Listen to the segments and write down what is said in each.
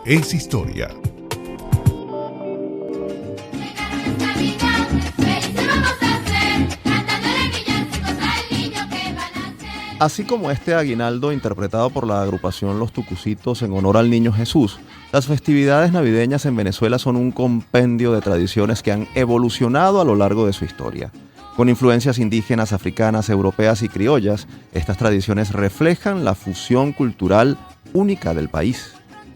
es historia. Así como este aguinaldo interpretado por la agrupación Los Tucucitos en honor al Niño Jesús, las festividades navideñas en Venezuela son un compendio de tradiciones que han evolucionado a lo largo de su historia. Con influencias indígenas, africanas, europeas y criollas, estas tradiciones reflejan la fusión cultural única del país.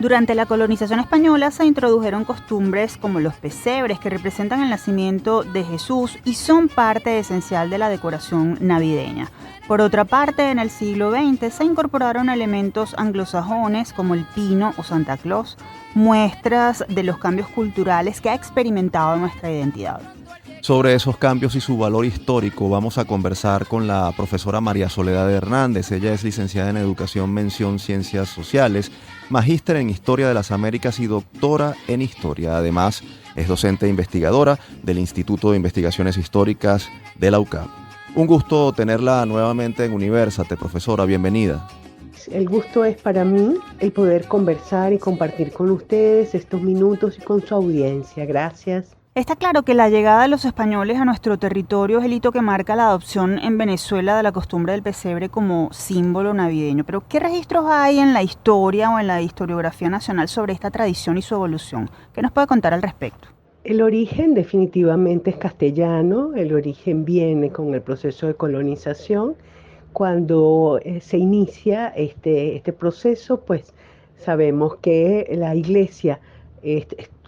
Durante la colonización española se introdujeron costumbres como los pesebres, que representan el nacimiento de Jesús y son parte esencial de la decoración navideña. Por otra parte, en el siglo XX se incorporaron elementos anglosajones como el pino o Santa Claus, muestras de los cambios culturales que ha experimentado nuestra identidad. Sobre esos cambios y su valor histórico vamos a conversar con la profesora María Soledad Hernández. Ella es licenciada en Educación Mención Ciencias Sociales, magíster en Historia de las Américas y doctora en Historia. Además, es docente e investigadora del Instituto de Investigaciones Históricas de la UCAP. Un gusto tenerla nuevamente en Universate, profesora. Bienvenida. El gusto es para mí el poder conversar y compartir con ustedes estos minutos y con su audiencia. Gracias. Está claro que la llegada de los españoles a nuestro territorio es el hito que marca la adopción en Venezuela de la costumbre del pesebre como símbolo navideño. Pero, ¿qué registros hay en la historia o en la historiografía nacional sobre esta tradición y su evolución? ¿Qué nos puede contar al respecto? El origen definitivamente es castellano. El origen viene con el proceso de colonización. Cuando se inicia este proceso, pues sabemos que la iglesia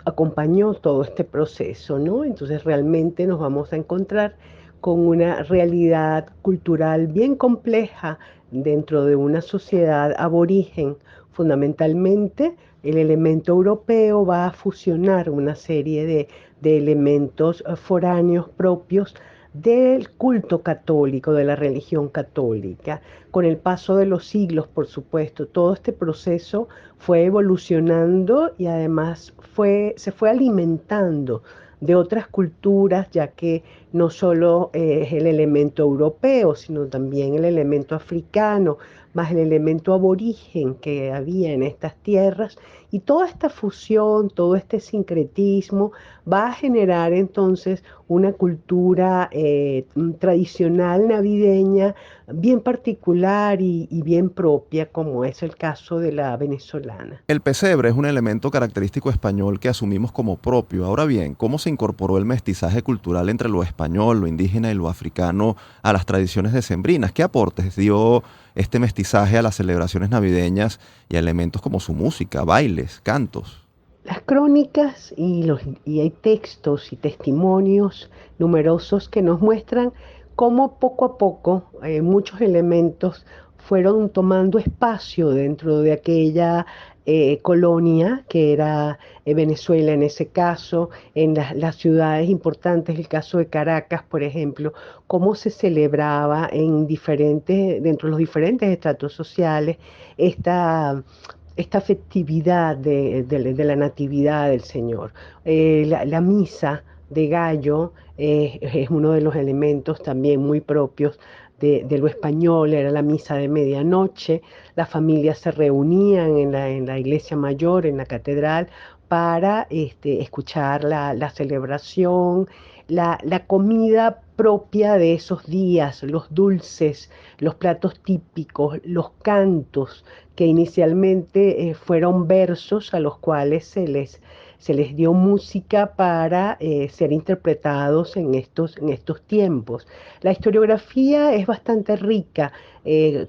acompañó todo este proceso, ¿no? Entonces realmente nos vamos a encontrar con una realidad cultural bien compleja dentro de una sociedad aborigen. Fundamentalmente, el elemento europeo va a fusionar una serie de elementos foráneos propios del culto católico, de la religión católica. Con el paso de los siglos, por supuesto, todo este proceso fue evolucionando y además se fue alimentando de otras culturas, ya que no solo es el elemento europeo, sino también el elemento africano, más el elemento aborigen que había en estas tierras, y toda esta fusión, todo este sincretismo va a generar entonces una cultura tradicional navideña bien particular y bien propia, como es el caso de la venezolana. El pesebre es un elemento característico español que asumimos como propio. Ahora bien, ¿cómo se incorporó el mestizaje cultural entre lo español, lo indígena y lo africano a las tradiciones decembrinas? ¿Qué aportes dio este mestizaje a las celebraciones navideñas y a elementos como su música, bailes, cantos? Las crónicas y hay textos y testimonios numerosos que nos muestran cómo poco a poco muchos elementos fueron tomando espacio dentro de aquella colonia que era Venezuela en ese caso, en las ciudades importantes, el caso de Caracas, por ejemplo, cómo se celebraba dentro de los diferentes estratos sociales esta festividad de la Natividad del Señor. La misa de gallo es uno de los elementos también muy propios de lo español. Era la misa de medianoche, las familias se reunían en la iglesia mayor, en la catedral, para escuchar la celebración, la comida propia de esos días, los dulces, los platos típicos, los cantos, que inicialmente fueron versos a los cuales se les dio música para ser interpretados en estos tiempos. La historiografía es bastante rica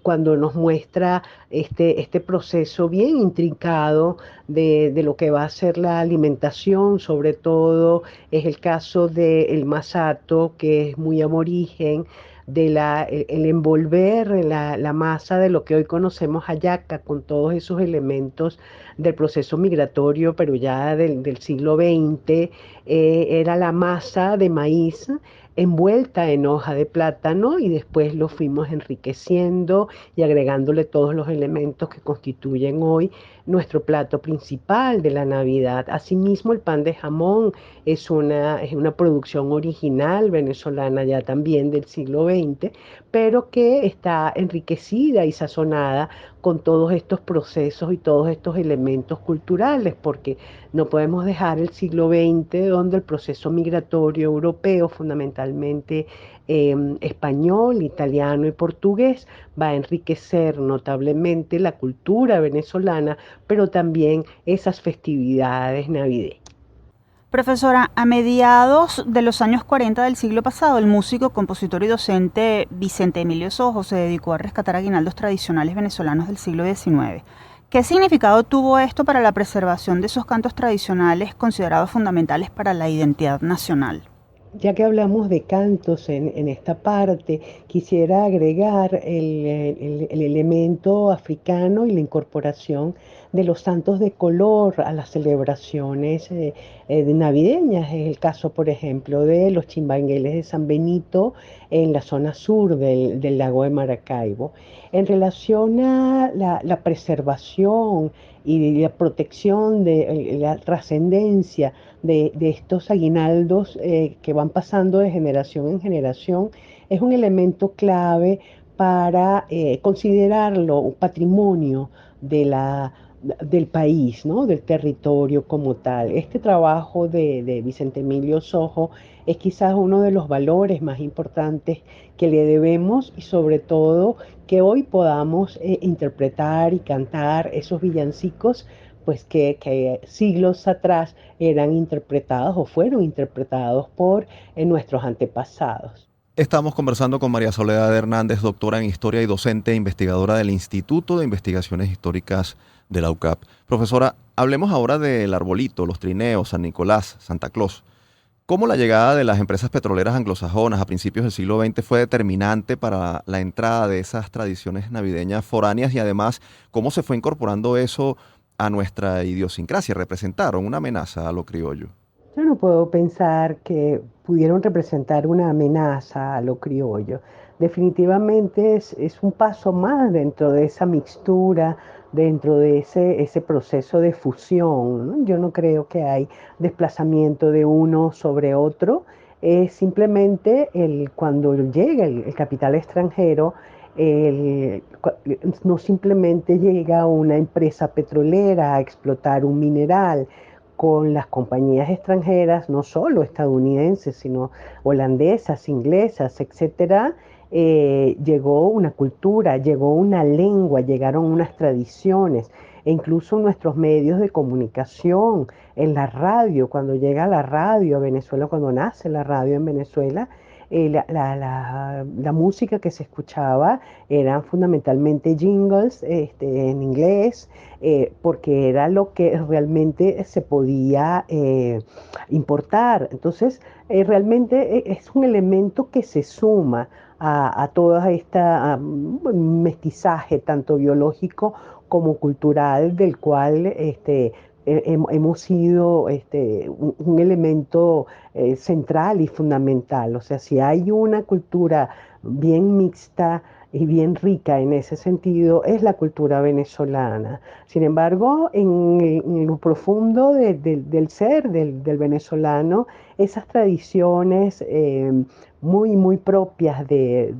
cuando nos muestra este proceso bien intrincado de lo que va a ser la alimentación. Sobre todo es el caso del masato, que es muy aborigen, el envolver la masa de lo que hoy conocemos hallaca, con todos esos elementos del proceso migratorio, pero ya del siglo XX. Era la masa de maíz envuelta en hoja de plátano y después lo fuimos enriqueciendo y agregándole todos los elementos que constituyen hoy nuestro plato principal de la Navidad. Asimismo, el pan de jamón es una producción original venezolana ya también del siglo XX, pero que está enriquecida y sazonada con todos estos procesos y todos estos elementos culturales, porque no podemos dejar el siglo XX, donde el proceso migratorio europeo, fundamentalmente español, italiano y portugués, va a enriquecer notablemente la cultura venezolana, pero también esas festividades navideñas. Profesora, a mediados de los años 40 del siglo pasado, el músico, compositor y docente Vicente Emilio Sojo se dedicó a rescatar aguinaldos tradicionales venezolanos del siglo XIX. ¿Qué significado tuvo esto para la preservación de esos cantos tradicionales considerados fundamentales para la identidad nacional? Ya que hablamos de cantos en esta parte, quisiera agregar el elemento africano y la incorporación de los santos de color a las celebraciones navideñas. Es el caso, por ejemplo, de los chimbangueles de San Benito en la zona sur del lago de Maracaibo. En relación a la preservación y la protección de la trascendencia de estos aguinaldos que van pasando de generación en generación, es un elemento clave para considerarlo un patrimonio del país, ¿no? Del territorio como tal. Este trabajo de Vicente Emilio Sojo es quizás uno de los valores más importantes que le debemos, y sobre todo que hoy podamos interpretar y cantar esos villancicos pues que siglos atrás eran interpretados o fueron interpretados por nuestros antepasados. Estamos conversando con María Soledad Hernández, doctora en Historia y docente e investigadora del Instituto de Investigaciones Históricas de la UCAP. Profesora, hablemos ahora del arbolito, los trineos, San Nicolás, Santa Claus. ¿Cómo la llegada de las empresas petroleras anglosajonas a principios del siglo XX fue determinante para la entrada de esas tradiciones navideñas foráneas, y además cómo se fue incorporando eso a nuestra idiosincrasia? ¿Representaron una amenaza a lo criollo? Yo no puedo pensar que pudieron representar una amenaza a lo criollo. Definitivamente es un paso más dentro de esa mixtura, dentro de ese proceso de fusión, ¿no? Yo no creo que hay desplazamiento de uno sobre otro. Es simplemente cuando llega el capital extranjero, no simplemente llega una empresa petrolera a explotar un mineral, con las compañías extranjeras, no solo estadounidenses, sino holandesas, inglesas, etcétera, llegó una cultura, llegó una lengua, llegaron unas tradiciones, e incluso nuestros medios de comunicación, en la radio, cuando llega la radio a Venezuela, cuando nace la radio en Venezuela, la música que se escuchaba eran fundamentalmente jingles en inglés, porque era lo que realmente se podía importar. Entonces, realmente es un elemento que se suma a toda esta mestizaje, tanto biológico como cultural, del cual hemos sido un elemento central y fundamental. O sea, si hay una cultura bien mixta y bien rica en ese sentido, es la cultura venezolana. Sin embargo, en lo profundo del ser del venezolano, esas tradiciones muy, muy propias de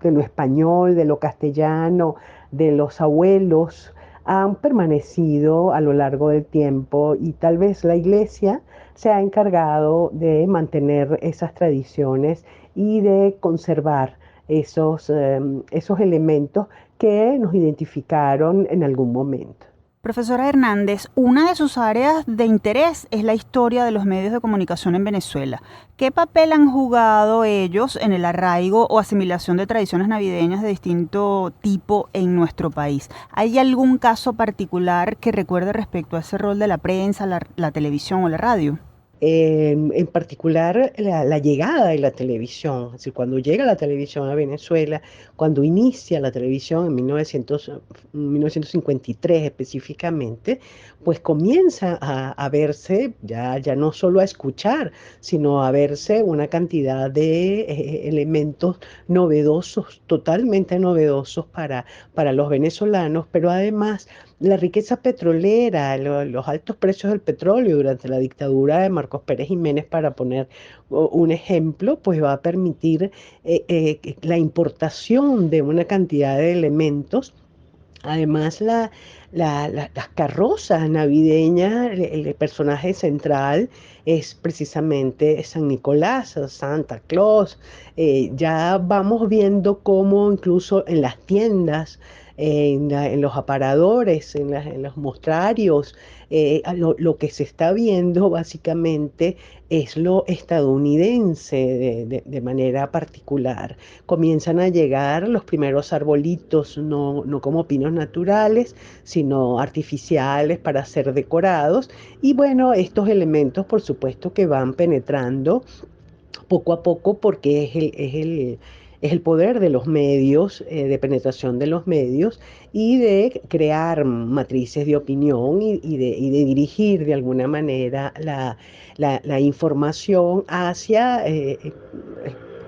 lo español, de lo castellano, de los abuelos, han permanecido a lo largo del tiempo, y tal vez la Iglesia se ha encargado de mantener esas tradiciones y de conservar esos elementos que nos identificaron en algún momento. Profesora Hernández, una de sus áreas de interés es la historia de los medios de comunicación en Venezuela. ¿Qué papel han jugado ellos en el arraigo o asimilación de tradiciones navideñas de distinto tipo en nuestro país? ¿Hay algún caso particular que recuerde respecto a ese rol de la prensa, la televisión o la radio? En particular la llegada de la televisión, es decir, cuando llega la televisión a Venezuela, cuando inicia la televisión en 1953 específicamente, pues comienza a verse, ya no solo a escuchar, sino a verse una cantidad de elementos novedosos, totalmente novedosos para los venezolanos, pero además la riqueza petrolera, los altos precios del petróleo durante la dictadura de Marcos Pérez Jiménez, para poner un ejemplo, pues va a permitir la importación de una cantidad de elementos. Además, las carrozas navideñas, el personaje central es precisamente San Nicolás, Santa Claus. Ya vamos viendo cómo incluso en las tiendas, en los aparadores, en los mostrarios, lo que se está viendo básicamente es lo estadounidense de manera particular. Comienzan a llegar los primeros arbolitos, no como pinos naturales, sino artificiales para ser decorados. Y bueno, estos elementos, por supuesto, que van penetrando poco a poco, porque es el poder de los medios, de penetración de los medios y de crear matrices de opinión y de dirigir de alguna manera la información hacia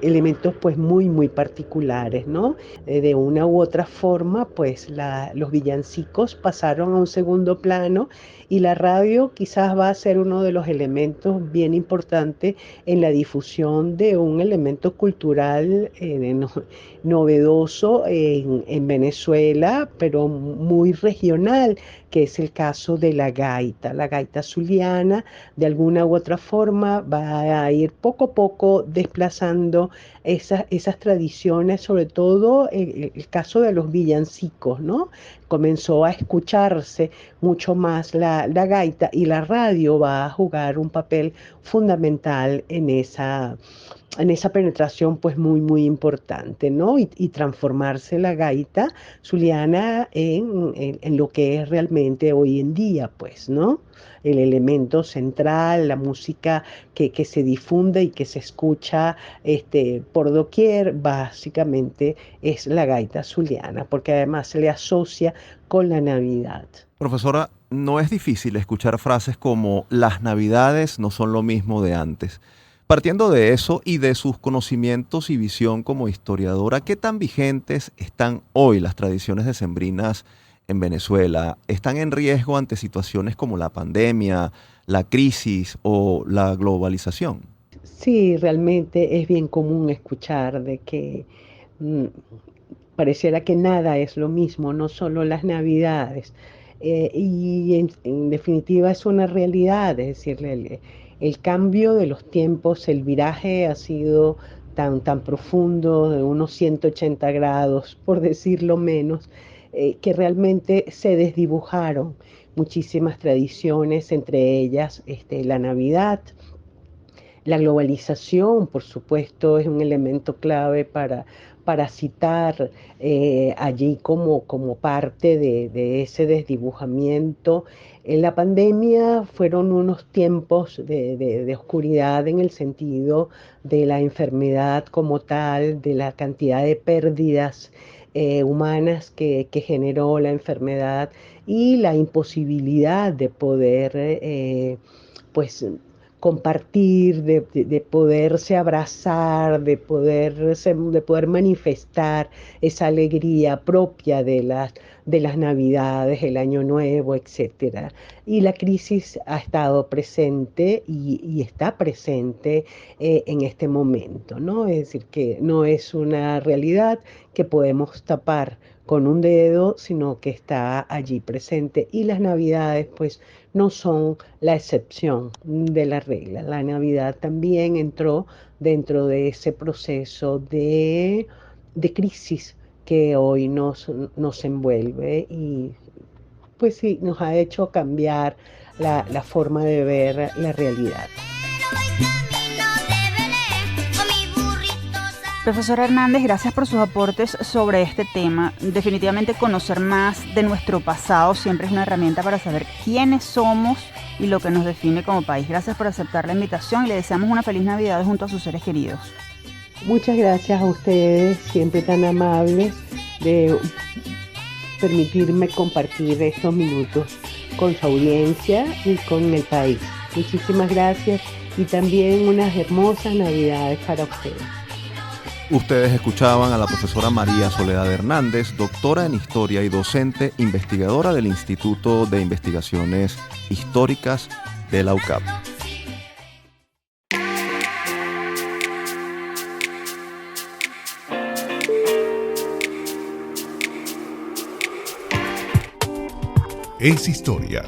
elementos pues muy particulares, ¿no? De una u otra forma, pues los villancicos pasaron a un segundo plano, y la radio quizás va a ser uno de los elementos bien importantes en la difusión de un elemento cultural novedoso en Venezuela, pero muy regional, que es el caso de la gaita zuliana. De alguna u otra forma va a ir poco a poco desplazando esas tradiciones, sobre todo el caso de los villancicos, ¿no? Comenzó a escucharse mucho más la gaita, y la radio va a jugar un papel fundamental en esa penetración pues muy importante, ¿no? Y transformarse la gaita zuliana en lo que es realmente hoy en día, pues, ¿no? El elemento central, la música que se difunde y que se escucha por doquier, básicamente es la gaita zuliana, porque además se le asocia con la Navidad. Profesora, no es difícil escuchar frases como las Navidades no son lo mismo de antes. Partiendo de eso y de sus conocimientos y visión como historiadora, ¿qué tan vigentes están hoy las tradiciones decembrinas en Venezuela? ¿Están en riesgo ante situaciones como la pandemia, la crisis o la globalización? Sí, realmente es bien común escuchar de que pareciera que nada es lo mismo, no solo las Navidades. Y en definitiva es una realidad, es decir, el cambio de los tiempos, el viraje ha sido tan profundo, de unos 180 grados, por decirlo menos, que realmente se desdibujaron muchísimas tradiciones, entre ellas la Navidad. La globalización, por supuesto, es un elemento clave para citar allí como parte de ese desdibujamiento. En la pandemia fueron unos tiempos de oscuridad, en el sentido de la enfermedad como tal, de la cantidad de pérdidas humanas que generó la enfermedad, y la imposibilidad de poder pues compartir, de poderse abrazar, de poder manifestar esa alegría propia de las Navidades, el Año Nuevo, etcétera. Y la crisis ha estado presente y está presente en este momento, ¿no? Es decir, que no es una realidad que podemos tapar con un dedo, sino que está allí presente. Y las Navidades, pues, no son la excepción de la regla. La Navidad también entró dentro de ese proceso de crisis que hoy nos envuelve, y pues sí, nos ha hecho cambiar la forma de ver la realidad. Profesor Hernández, gracias por sus aportes sobre este tema. Definitivamente conocer más de nuestro pasado siempre es una herramienta para saber quiénes somos y lo que nos define como país. Gracias por aceptar la invitación y le deseamos una feliz Navidad junto a sus seres queridos. Muchas gracias a ustedes, siempre tan amables, de permitirme compartir estos minutos con su audiencia y con el país. Muchísimas gracias y también unas hermosas Navidades para ustedes. Ustedes escuchaban a la profesora María Soledad Hernández, doctora en Historia y docente investigadora del Instituto de Investigaciones Históricas de la UCAP. Es historia.